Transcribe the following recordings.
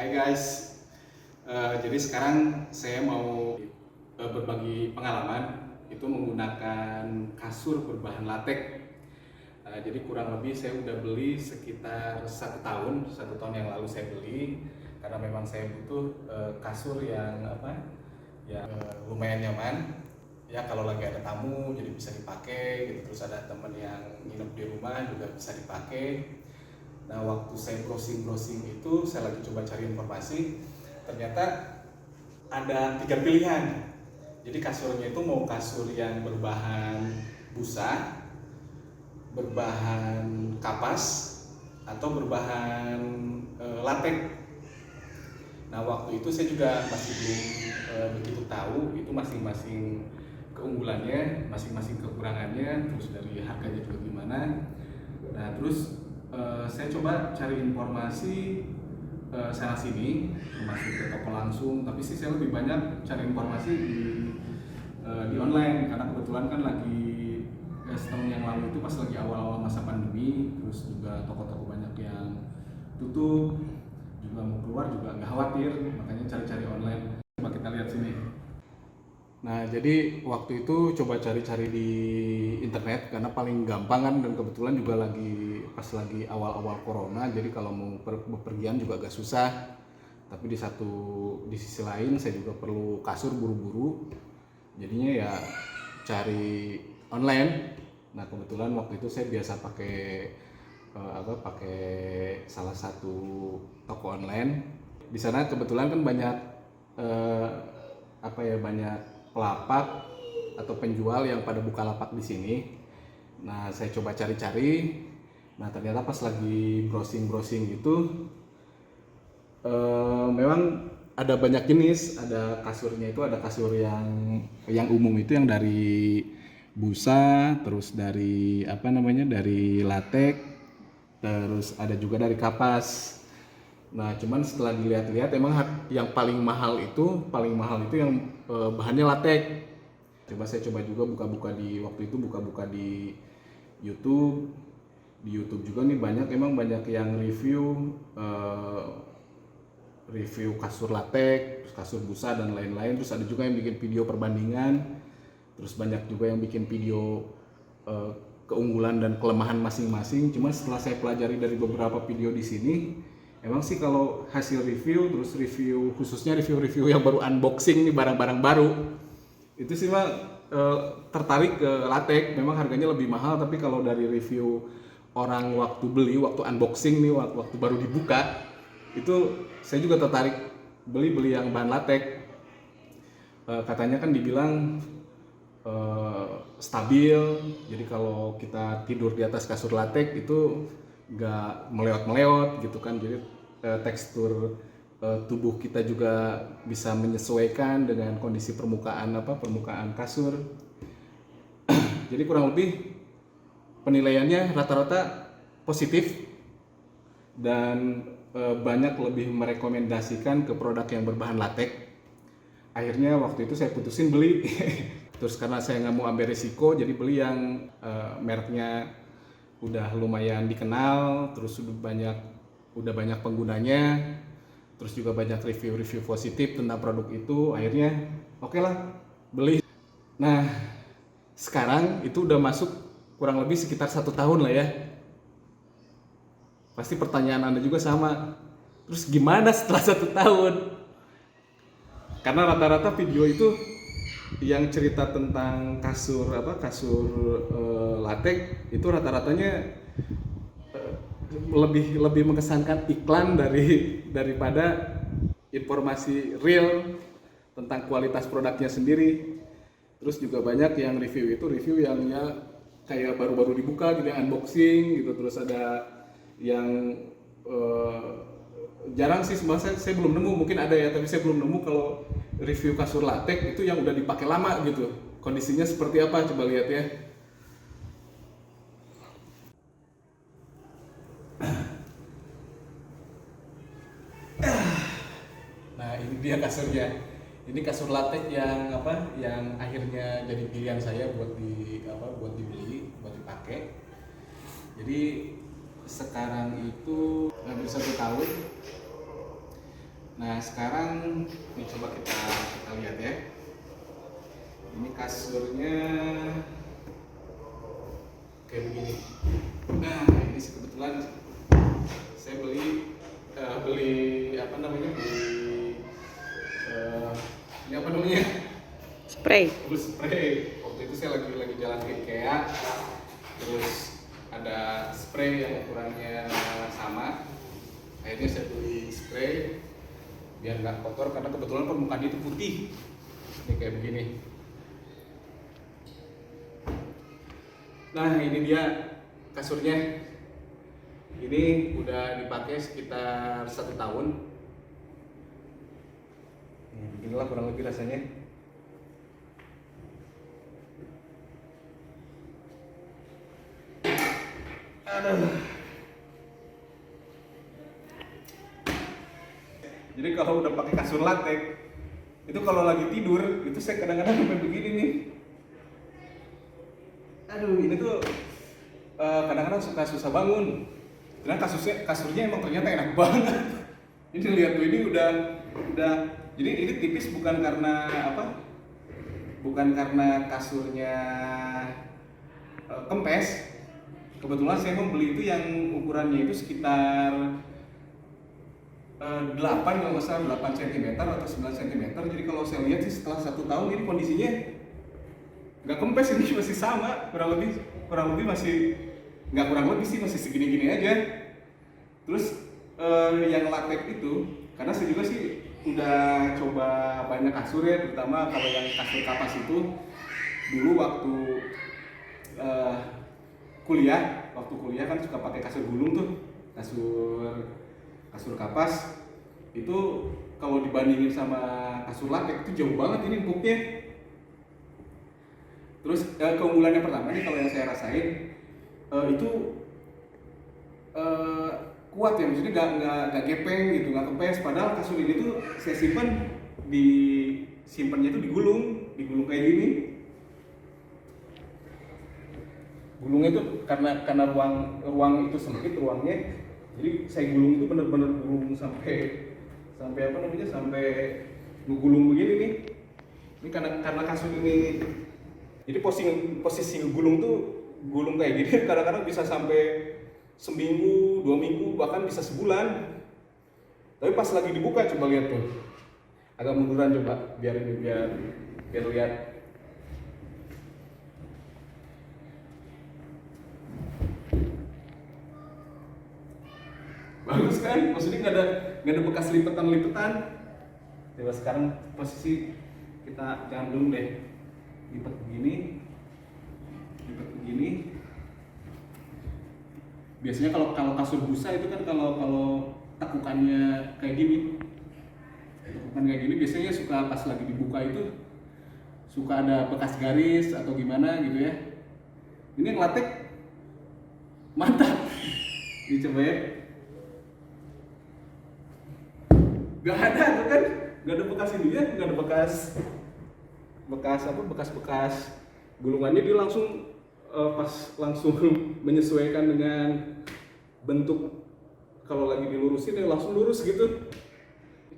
Hai guys, jadi sekarang saya mau berbagi pengalaman itu menggunakan kasur berbahan latex. Jadi kurang lebih saya udah beli sekitar satu tahun yang lalu saya beli karena memang saya butuh kasur yang lumayan nyaman. Ya kalau lagi ada tamu jadi bisa dipakai, gitu. Terus ada teman yang nginep di rumah juga bisa dipakai. Nah, waktu saya browsing itu, saya lagi coba cari informasi, ternyata ada 3 pilihan. Jadi kasurnya itu mau kasur yang berbahan busa, berbahan kapas, atau berbahan latex. Nah, waktu itu saya juga masih belum begitu tahu itu masing-masing keunggulannya, masing-masing kekurangannya, terus dari harganya juga gimana. Nah, terus saya coba cari informasi sana sini, masuk ke toko langsung, tapi sih saya lebih banyak cari informasi di online karena kebetulan kan lagi setahun yang lalu itu pas lagi awal-awal masa pandemi, terus juga toko-toko banyak yang tutup, juga mau keluar juga nggak khawatir, makanya cari-cari online. Coba kita lihat sini. Nah, jadi waktu itu coba cari-cari di internet karena paling gampang kan, dan kebetulan juga lagi awal-awal corona, jadi kalau mau bepergian juga agak susah. Tapi di sisi lain saya juga perlu kasur buru-buru. Jadinya ya cari online. Nah, kebetulan waktu itu saya biasa pakai salah satu toko online. Di sana kebetulan kan banyak banyak pelapak atau penjual yang pada buka lapak di sini. Nah, saya coba cari-cari. Nah, ternyata pas lagi browsing gitu, memang ada banyak jenis. Ada kasurnya itu, ada kasur yang umum itu yang dari busa, terus dari dari latex, terus ada juga dari kapas. Nah, cuman setelah dilihat-lihat emang yang paling mahal itu yang bahannya latex. Saya coba juga buka-buka di YouTube. Di YouTube juga nih banyak yang review kasur latex, kasur busa dan lain-lain. Terus ada juga yang bikin video perbandingan. Terus banyak juga yang bikin video keunggulan dan kelemahan masing-masing. Cuman setelah saya pelajari dari beberapa video di sini, emang sih kalau hasil review, terus khususnya review yang baru unboxing nih barang-barang baru, itu sih mah tertarik ke latex. Memang harganya lebih mahal, tapi kalau dari review orang waktu beli, waktu unboxing nih, waktu baru dibuka, itu saya juga tertarik beli yang bahan latex. Katanya kan dibilang stabil, jadi kalau kita tidur di atas kasur latex itu nggak meleot-meleot gitu kan, jadi tekstur tubuh kita juga bisa menyesuaikan dengan kondisi permukaan kasur. Jadi kurang lebih penilaiannya rata-rata positif, dan banyak lebih merekomendasikan ke produk yang berbahan latex. Akhirnya waktu itu saya putusin beli. Terus karena saya nggak mau ambil risiko, jadi beli yang mereknya udah lumayan dikenal, terus udah banyak penggunanya, terus juga banyak review positif tentang produk itu. Akhirnya oke lah, beli. Nah, sekarang itu udah masuk kurang lebih sekitar 1 tahun lah ya. Pasti pertanyaan Anda juga sama. Terus gimana setelah 1 tahun? Karena rata-rata video itu yang cerita tentang kasur latex itu rata-ratanya lebih mengesankan iklan daripada informasi real tentang kualitas produknya sendiri. Terus juga banyak yang review yang ya kayak baru-baru dibuka gitu, yang unboxing gitu. Terus ada yang jarang sih, sebenarnya saya belum nemu, mungkin ada ya, tapi saya belum nemu kalau review kasur latex itu yang udah dipakai lama gitu. Kondisinya seperti apa, coba lihat ya. Nah, ini dia kasurnya. Ini kasur latex yang akhirnya jadi pilihan saya buat dibeli, buat dipakai. Jadi sekarang itu hampir 1 tahun Nah sekarang ini coba kita lihat ya. Ini kasurnya kayak begini. Nah ini sih kebetulan saya beli apa namanya, ini apa namanya, Spray. spray. Waktu itu saya lagi jalan ke IKEA, terus ada spray yang ukurannya sama. Akhirnya saya beli spray biar nggak kotor, karena kebetulan permukaan itu putih. Ini kayak begini. Nah ini dia kasurnya. Ini udah dipakai sekitar 1 tahun. Beginilah kurang lebih rasanya. Aduh. Jadi kalau udah pakai kasur latex, itu kalau lagi tidur, itu saya kadang-kadang sampai begini nih. Aduh, ini tuh kadang-kadang suka susah bangun. Karena kasurnya emang ternyata enak banget. Ini lihat tuh, ini udah. Jadi ini tipis bukan karena apa? Bukan karena kasurnya kempes. Kebetulan saya membeli itu yang ukurannya itu sekitar 8 kalau nggak salah, 8 cm atau 9 cm. Jadi kalau saya lihat sih setelah 1 tahun ini kondisinya nggak kempes, ini masih sama, kurang lebih masih, nggak kurang lebih sih, masih segini-gini aja. Terus yang latex itu, karena saya juga sih udah coba banyak kasur ya, terutama kalau yang kasur kapas itu dulu waktu kuliah kan suka pakai kasur gulung tuh, kasur kapas itu kalau dibandingin sama kasur latex itu jauh banget ini empuknya. Terus keunggulan yang pertama nih kalau yang saya rasain itu kuat ya, maksudnya nggak gepeng gitu, nggak kempes. Padahal kasur ini tuh saya simpannya itu digulung kayak gini. Gulungnya itu karena ruang itu sempit ruangnya, jadi saya gulung itu benar-benar gulung sampai apa namanya, sampai ngegulung begini nih. Ini karena kasur ini, jadi posisi gulung tuh gulung kayak gini kadang-kadang bisa sampai seminggu, 2 minggu, bahkan bisa sebulan. Tapi pas lagi dibuka, coba lihat tuh, agak munduran coba biar lihat. Bagus kan? Maksudnya nggak ada bekas lipetan. Coba sekarang posisi kita jangan dulu deh, lipat begini. Biasanya kalau kasur busa itu kan kalau tekukannya kayak gini, biasanya suka pas lagi dibuka itu suka ada bekas garis atau gimana gitu ya. Ini yang latex mantap. Dicoba ya. Gak ada tuh kan, gak ada bekas ininya, gak ada bekas gulungannya. Dia langsung langsung menyesuaikan dengan bentuk. Kalau lagi dilurusin dia langsung lurus gitu.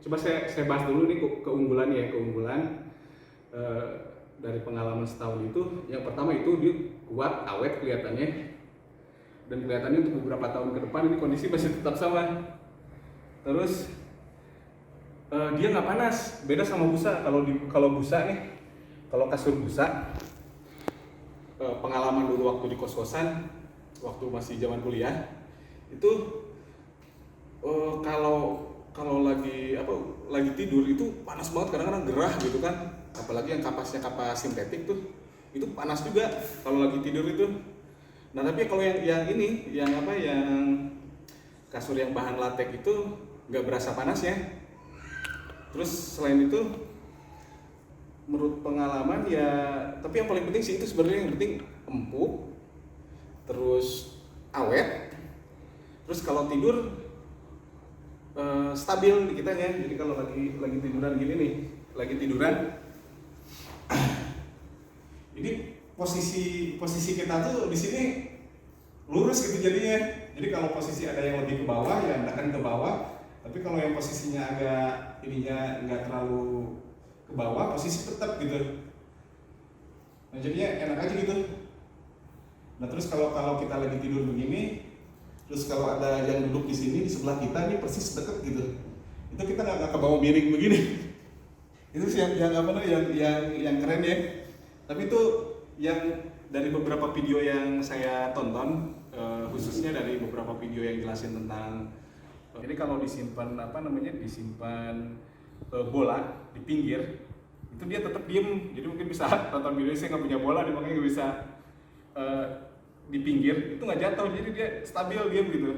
Coba saya bahas dulu nih keunggulan dari pengalaman setahun itu. Yang pertama itu dia kuat, awet kelihatannya, dan kelihatannya untuk beberapa tahun ke depan ini kondisi masih tetap sama. Terus dia nggak panas, beda sama busa. Kalau busa nih, kalau kasur busa, pengalaman dulu waktu di kos-kosan, waktu masih zaman kuliah, itu kalau lagi tidur itu panas banget, kadang-kadang gerah gitu kan. Apalagi yang kapas sintetik tuh, itu panas juga kalau lagi tidur itu. Nah tapi kalau yang kasur yang bahan latex itu nggak berasa panasnya. Terus selain itu, menurut pengalaman ya, tapi yang paling penting sih itu sebenarnya, yang penting empuk, terus awet, terus kalau tidur stabil di kitanya. Jadi kalau lagi tiduran gini nih, ini posisi kita tuh di sini lurus gitu jadinya. Jadi kalau posisi ada yang lebih ke bawah ya hendakkan ke bawah, Tapi kalau yang posisinya agak ininya nggak terlalu ke bawah, posisi tetap gitu. Nah jadinya enak aja gitu. Nah terus kalau kita lagi tidur begini, terus kalau ada yang duduk di sini di sebelah kita ini persis deket gitu, itu kita nggak ke bawah miring begini. Itu sih yang apa namanya yang keren ya. Tapi itu yang dari beberapa video yang saya tonton, khususnya dari beberapa video yang jelasin tentang jadi kalau disimpan disimpan bola di pinggir itu dia tetap diem. Jadi mungkin bisa tonton video saya nggak punya bola, dia makanya nggak bisa di pinggir itu nggak jatuh, jadi dia stabil diem gitu.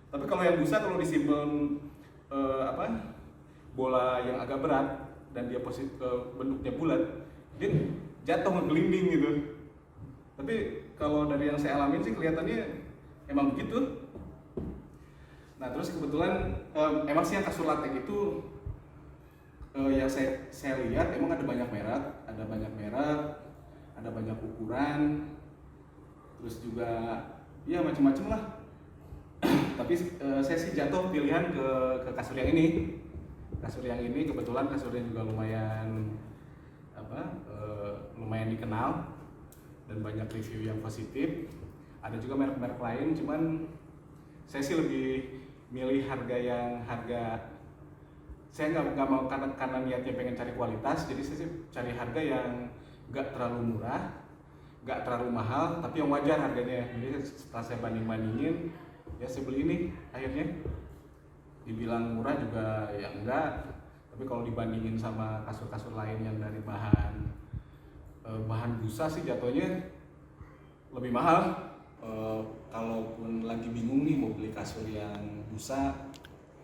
Tapi kalau yang busa kalau disimpan bola yang agak berat dan dia bentuknya bulat, dia jatuh ngegelinding gitu. Tapi kalau dari yang saya alamin sih kelihatannya emang begitu. Nah terus kebetulan emang sih yang kasur latex itu yang saya lihat emang ada banyak merek, ada banyak ukuran, terus juga ya macam-macam lah. Tapi saya sih jatuh pilihan ke kasur yang ini. Kasur yang ini kebetulan kasurnya juga lumayan lumayan dikenal dan banyak review yang positif. Ada juga merek-merek lain, cuman saya sih lebih milih harga saya nggak mau karena niatnya pengen cari kualitas, jadi saya sih cari harga yang nggak terlalu murah, nggak terlalu mahal, tapi yang wajar harganya. Jadi setelah saya bandingin, ya saya beli ini akhirnya. Dibilang murah juga ya enggak, tapi kalau dibandingin sama kasur-kasur lain yang dari bahan busa sih jatuhnya lebih mahal. Kalaupun lagi bingung nih mau beli kasur yang busa,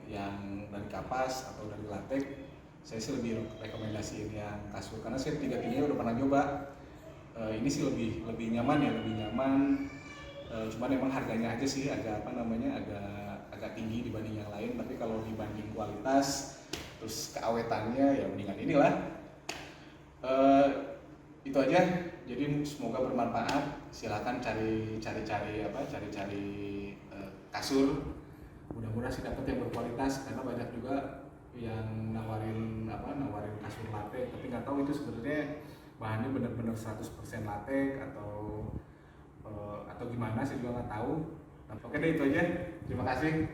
yang dari kapas atau dari latex, saya sih lebih rekomendasiin yang kasur karena saya tiga-tiganya udah pernah coba. Ini sih lebih nyaman. Cuman emang harganya aja sih agak agak tinggi dibanding yang lain. Tapi kalau dibanding kualitas terus keawetannya ya mendingan inilah. Itu aja. Jadi semoga bermanfaat. Silakan cari kasur. Mudah-mudahan sih dapat yang berkualitas karena banyak juga yang nawarin kasur latex tapi nggak tahu itu sebenarnya bahannya benar-benar 100% latex atau gimana, saya juga nggak tahu. Oke deh, itu aja. Terima kasih.